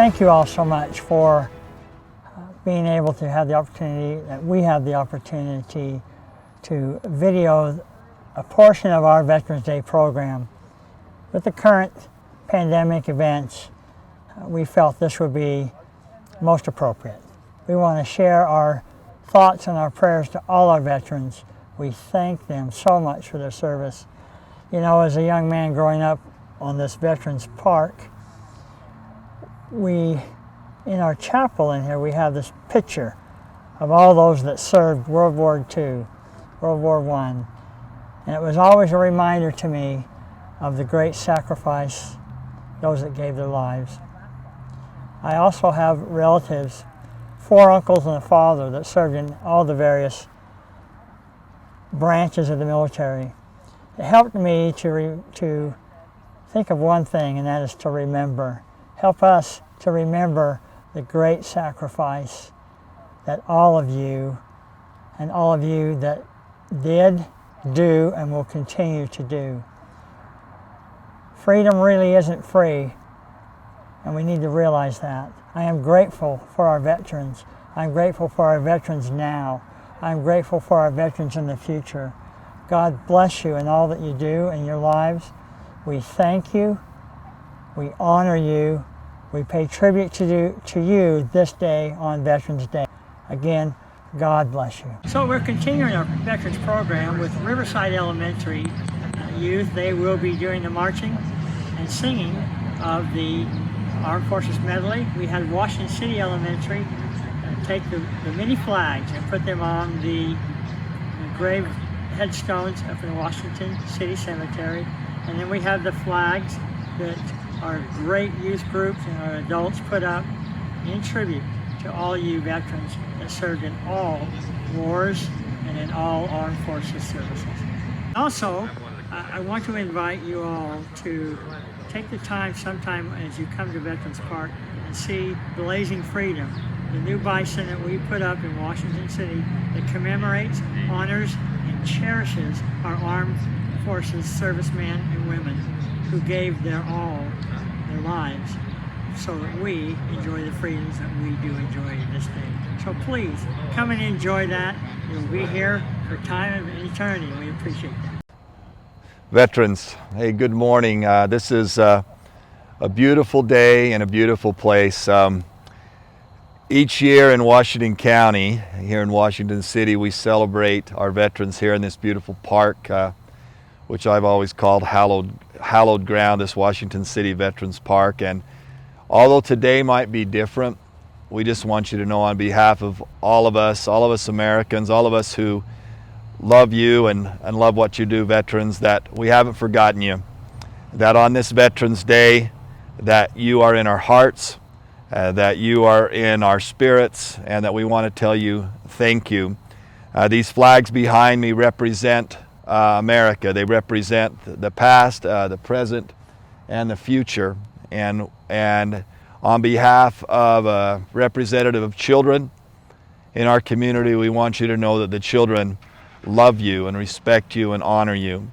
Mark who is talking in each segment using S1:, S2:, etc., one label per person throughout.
S1: Thank you all so much for being able to have the opportunity, that we have the opportunity to video a portion of our Veterans Day program. With the current pandemic events, we felt this would be most appropriate. We want to share our thoughts and our prayers to all our veterans. We thank them so much for their service. You know, as a young man growing up on this Veterans Park, in our chapel in here, we have this picture of all those that served World War II, World War I. And it was always a reminder to me of the great sacrifice, those that gave their lives. I also have relatives, 4 uncles and a father that served in all the various branches of the military. It helped me to think of one thing, and that is to remember. Help us to remember the great sacrifice that all of you that did, do, and will continue to do. Freedom really isn't free, and we need to realize that. I am grateful for our veterans. I'm grateful for our veterans now. I'm grateful for our veterans in the future. God bless you in all that you do in your lives. We thank you. We honor you. We pay tribute to you this day on Veterans Day. Again, God bless you. So we're continuing our Veterans program with Riverside Elementary youth. They will be doing the marching and singing of the Armed Forces Medley. We had Washington City Elementary take the mini flags and put them on the grave headstones up in Washington City Cemetery. And then we have the flags that our great youth groups and our adults put up in tribute to all you veterans that served in all wars and in all armed forces services. Also, I want to invite you all to take the time sometime as you come to Veterans Park and see Blazing Freedom, the new bison that we put up in Washington City that commemorates, honors, and cherishes our armed forces servicemen and women who gave their all, their lives, so that we enjoy the freedoms that we do enjoy this day. So please, come and enjoy that. You'll be here for time and eternity. We appreciate that.
S2: Veterans, hey, good morning. This is a beautiful day and a beautiful place. Each year in Washington County, here in Washington City, we celebrate our veterans here in this beautiful park, which I've always called hallowed ground, this Washington City Veterans Park. And although today might be different, we just want you to know on behalf of all of us Americans, all of us who love you and love what you do, veterans, that we haven't forgotten you. That on this Veterans Day, that you are in our hearts, that you are in our spirits, and that we want to tell you thank you. These flags behind me represent America. They represent the past, the present, and the future. And on behalf of a representative of children in our community, we want you to know that the children love you and respect you and honor you.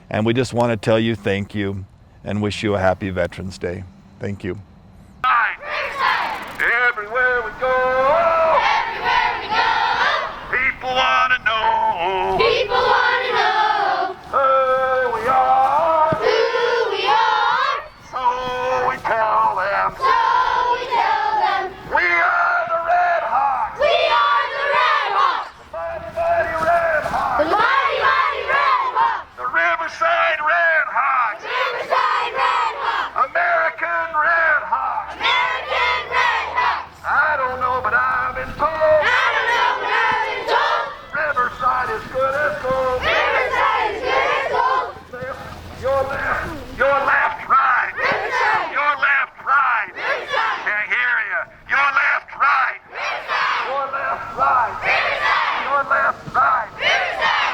S2: And we just want to tell you thank you and wish you a happy Veterans Day. Thank you.
S3: Everywhere we go, people want to know, who we are, so we tell them, we are the Red Hawks, the mighty Red Hawks, the Riverside Red Hawks, American Red Hawks. I don't know, but I've been told. Riverside is good as gold. Your left, right. Your left, right. Can't hear you. Your left, right. Your left, right. Your left, right.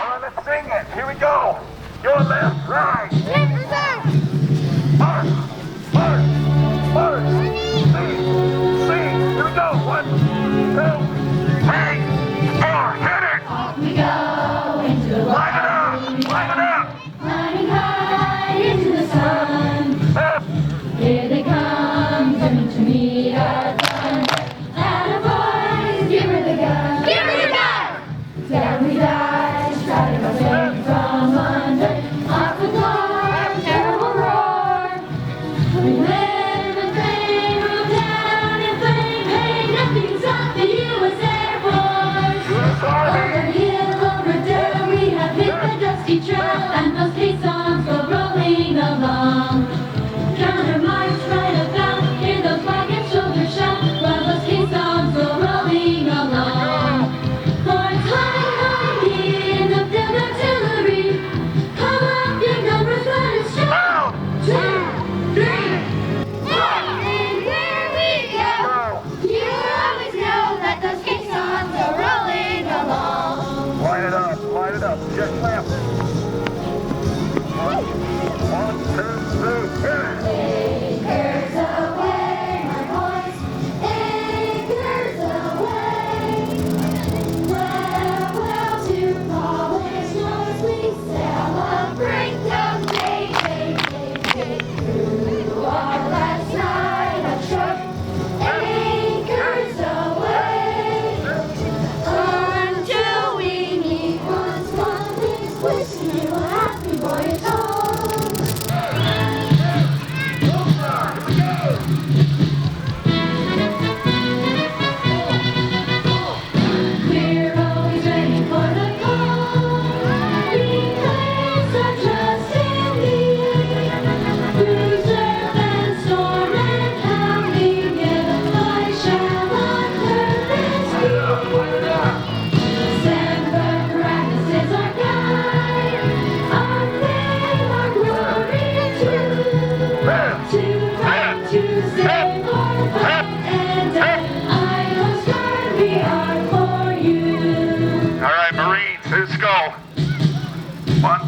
S3: All right, let's sing it. Here we go. Your left, right. March, march, march. Sing. Here we go. 1, 2, 3, 4. Hit it.
S4: Off we go into the
S3: Line it up. Line it up.
S4: climbing high into the sun.
S3: Up.
S4: Here they come, coming to meet us.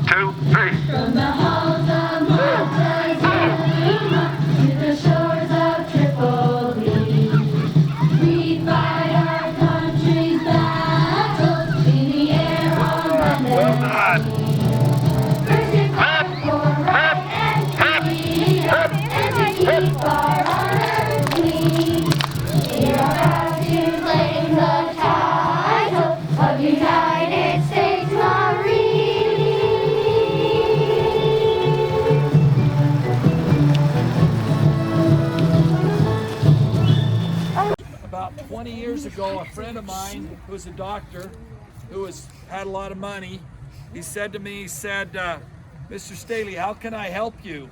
S3: 2, 3.
S4: From the halls of Montezuma to the shores of Tripoli, we fight our country's battles in the air on Monday.
S3: Well done.
S4: First to fight for right and freedom, and to keep our honor clean. We are proud to claim the title of United States Marine.
S5: About 20 years ago, a friend of mine who was a doctor, had a lot of money, he said to me, Mr. Staley, how can I help you?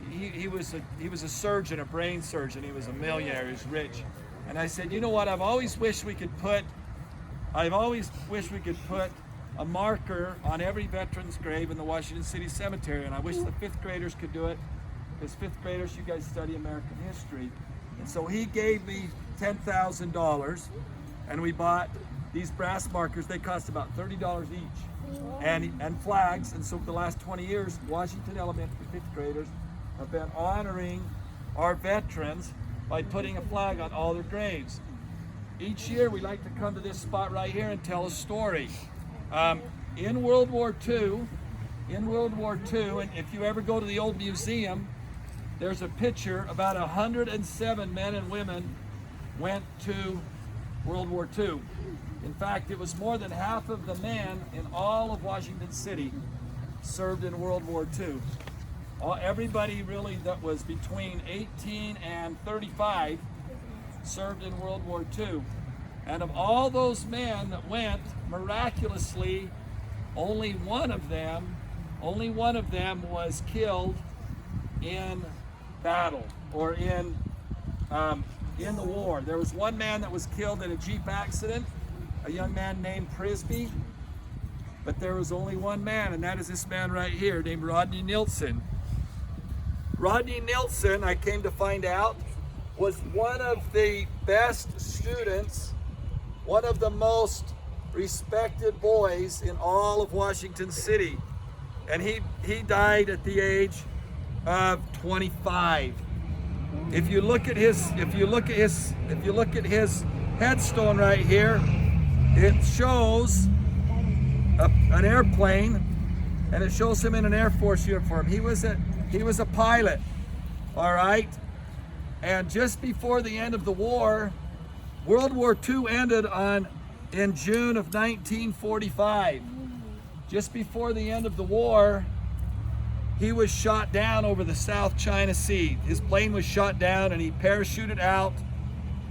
S5: He was a surgeon, a brain surgeon. He was a millionaire, he was rich. And I said, you know what, I've always wished we could put a marker on every veteran's grave in the Washington City Cemetery, and I wish the 5th graders could do it, because 5th graders, you guys study American history. And so he gave me $10,000, and we bought these brass markers. They cost about $30 each, and flags. And so for the last 20 years, Washington Elementary 5th graders have been honoring our veterans by putting a flag on all their graves. Each year we like to come to this spot right here and tell a story. In World War II, and if you ever go to the old museum, there's a picture. About 107 men and women went to World War II. In fact, it was more than half of the men in all of Washington City served in World War II. Everybody really that was between 18 and 35 served in World War II. And of all those men that went, miraculously, only one of them was killed in battle or in the war. There was one man that was killed in a Jeep accident, a young man named Prisby, but there was only one man, and that is this man right here named Rodney Nilsson. Rodney Nilsson, I came to find out, was one of the best students, one of the most respected boys in all of Washington City, and he died at the age of 25. If you look at his headstone right here, it shows an airplane, and it shows him in an Air Force uniform. He was a pilot, all right? And just before the end of the war, World War II ended in June of 1945. Just before the end of the war, he was shot down over the South China Sea. His plane was shot down, and he parachuted out,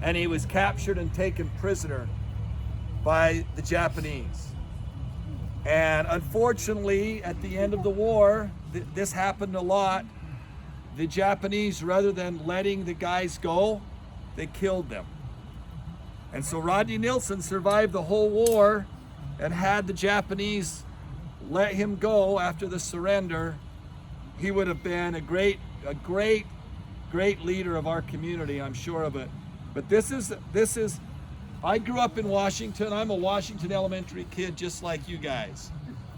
S5: and he was captured and taken prisoner by the Japanese. And unfortunately, at the end of the war, this happened a lot. The Japanese, rather than letting the guys go, they killed them. And so Rodney Nilsson survived the whole war, and had the Japanese let him go after the surrender, he would have been a great leader of our community, I'm sure of it. But this is, I grew up in Washington. I'm a Washington Elementary kid just like you guys.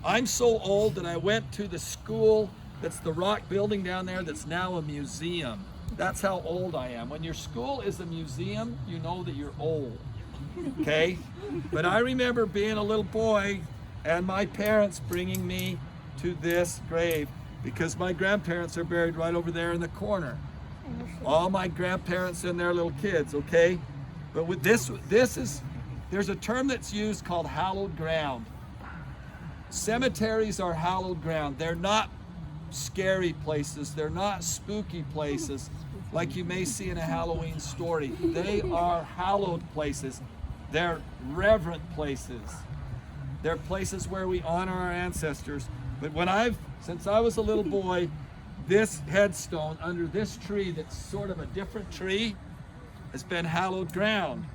S5: I'm so old that I went to the school that's the rock building down there that's now a museum. That's how old I am. When your school is a museum, you know that you're old, okay? But I remember being a little boy and my parents bringing me to this grave, because my grandparents are buried right over there in the corner. All my grandparents and their little kids, okay? But with there's a term that's used called hallowed ground. Cemeteries are hallowed ground. They're not scary places. They're not spooky places like you may see in a Halloween story. They are hallowed places. They're reverent places. They're places where we honor our ancestors. But since I was a little boy, this headstone under this tree that's sort of a different tree has been hallowed ground.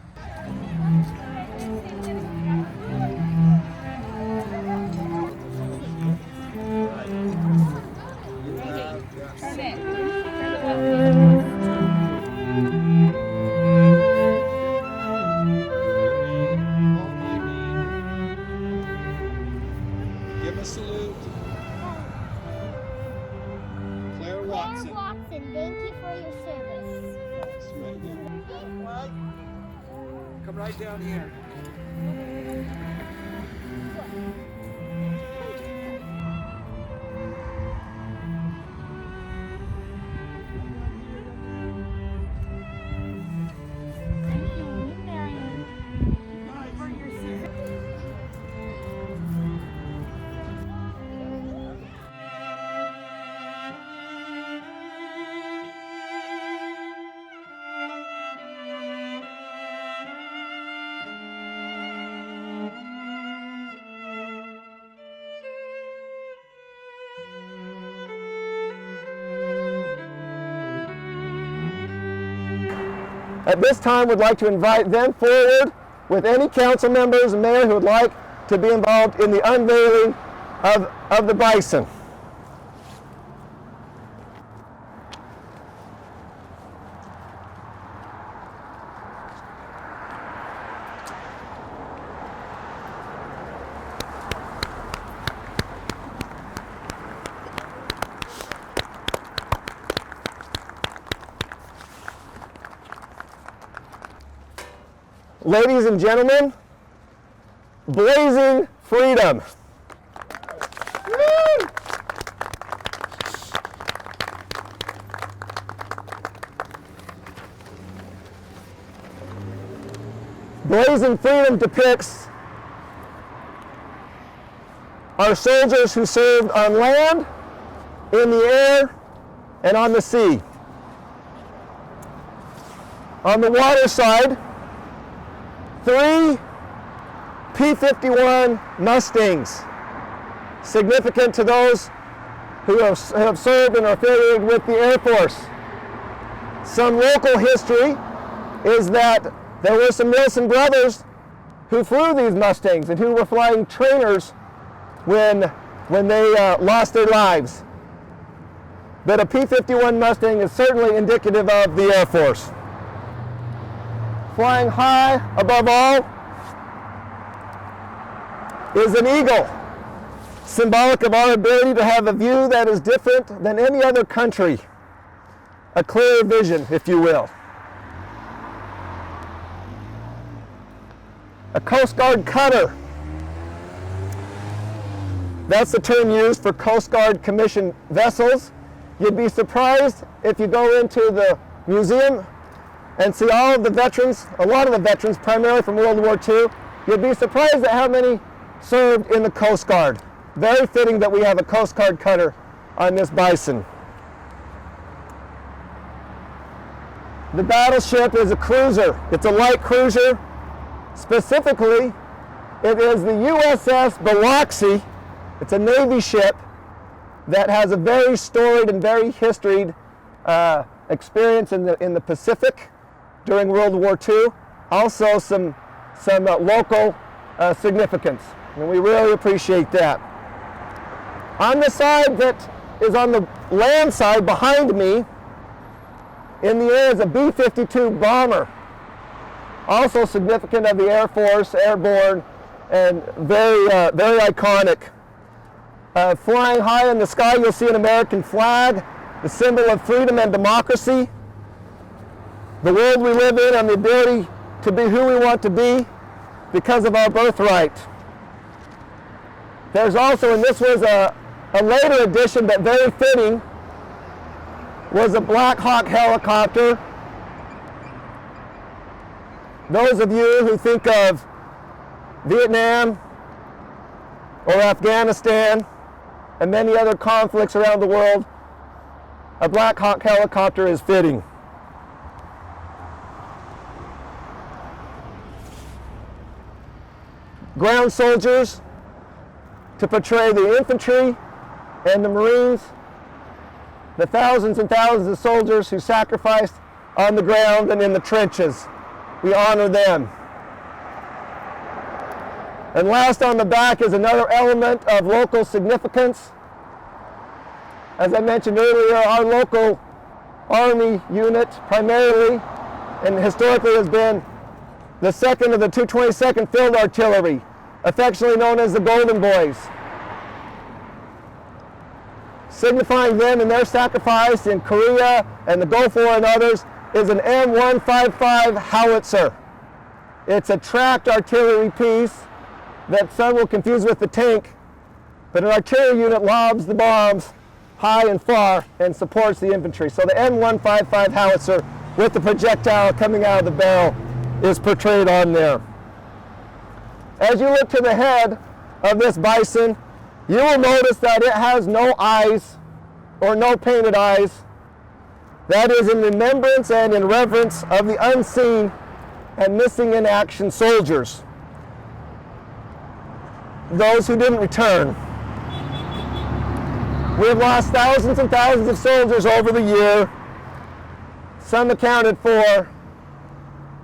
S5: Give a salute. Watson.
S4: Watson, thank you for your service.
S5: Right here. Flag. Come right down here.
S4: Thank you, Marion, for your service.
S6: At this time, we'd like to invite them forward with any council members and mayor who would like to be involved in the unveiling of the bison. Ladies and gentlemen, blazing freedom. Woo! Blazing freedom depicts our soldiers who served on land, in the air, and on the sea. On the water side, 3 P-51 Mustangs, significant to those who have served and are affiliated with the Air Force. Some local history is that there were some Wilson brothers who flew these Mustangs and who were flying trainers when they lost their lives. But a P-51 Mustang is certainly indicative of the Air Force. Flying high above all is an eagle, symbolic of our ability to have a view that is different than any other country, a clear vision, if you will. A Coast Guard cutter. That's the term used for Coast Guard commissioned vessels. You'd be surprised if you go into the museum and see all of the veterans, a lot of the veterans, primarily from World War II. You'd be surprised at how many served in the Coast Guard. Very fitting that we have a Coast Guard cutter on this bison. The battleship is a cruiser. It's a light cruiser. Specifically, it is the USS Biloxi. It's a Navy ship that has a very storied and very historied experience in the Pacific during World War II. Also some local significance, and we really appreciate that. On the side that is on the land side behind me, in the air is a B-52 bomber, also significant of the Air Force, airborne, and very iconic. Flying high in the sky, you'll see an American flag, the symbol of freedom and democracy, the world we live in, and the ability to be who we want to be because of our birthright. There's also, and this was a later addition but very fitting, was a Black Hawk helicopter. Those of you who think of Vietnam or Afghanistan and many other conflicts around the world, a Black Hawk helicopter is fitting. Ground soldiers to portray the infantry and the Marines, the thousands and thousands of soldiers who sacrificed on the ground and in the trenches. We honor them. And last on the back is another element of local significance. As I mentioned earlier, our local Army unit primarily and historically has been the 2nd of the 222nd Field Artillery, affectionately known as the Golden Boys. signifying them and their sacrifice in Korea and the Gulf War and others, is an M155 howitzer. It's a tracked artillery piece that some will confuse with the tank, but an artillery unit lobs the bombs high and far and supports the infantry. So the M155 howitzer with the projectile coming out of the barrel is portrayed on there. As you look to the head of this bison, you will notice that it has no eyes or no painted eyes. That is in remembrance and in reverence of the unseen and missing in action soldiers, those who didn't return. We've lost thousands and thousands of soldiers over the year, some accounted for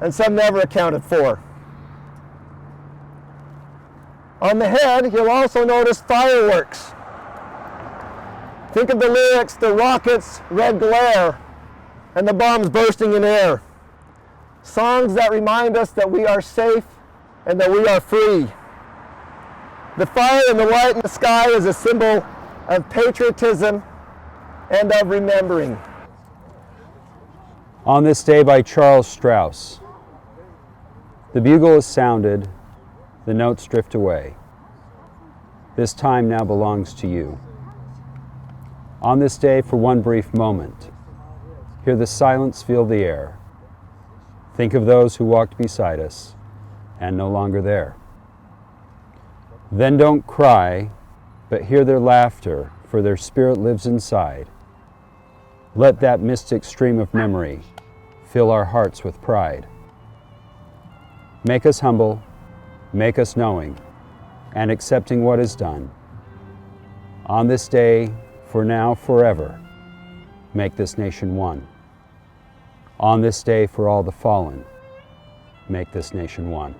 S6: and some never accounted for. On the head, you'll also notice fireworks. Think of the lyrics, the rockets, red glare, and the bombs bursting in air. Songs that remind us that we are safe and that we are free. The fire and the light in the sky is a symbol of patriotism and of remembering.
S7: On This Day by Charles Strauss. The bugle is sounded, the notes drift away. This time now belongs to you. On this day, for one brief moment, hear the silence fill the air. Think of those who walked beside us and no longer there. Then don't cry, but hear their laughter, for their spirit lives inside. Let that mystic stream of memory fill our hearts with pride. Make us humble, make us knowing, and accepting what is done. On this day, for now, forever, make this nation one. On this day, for all the fallen, make this nation one.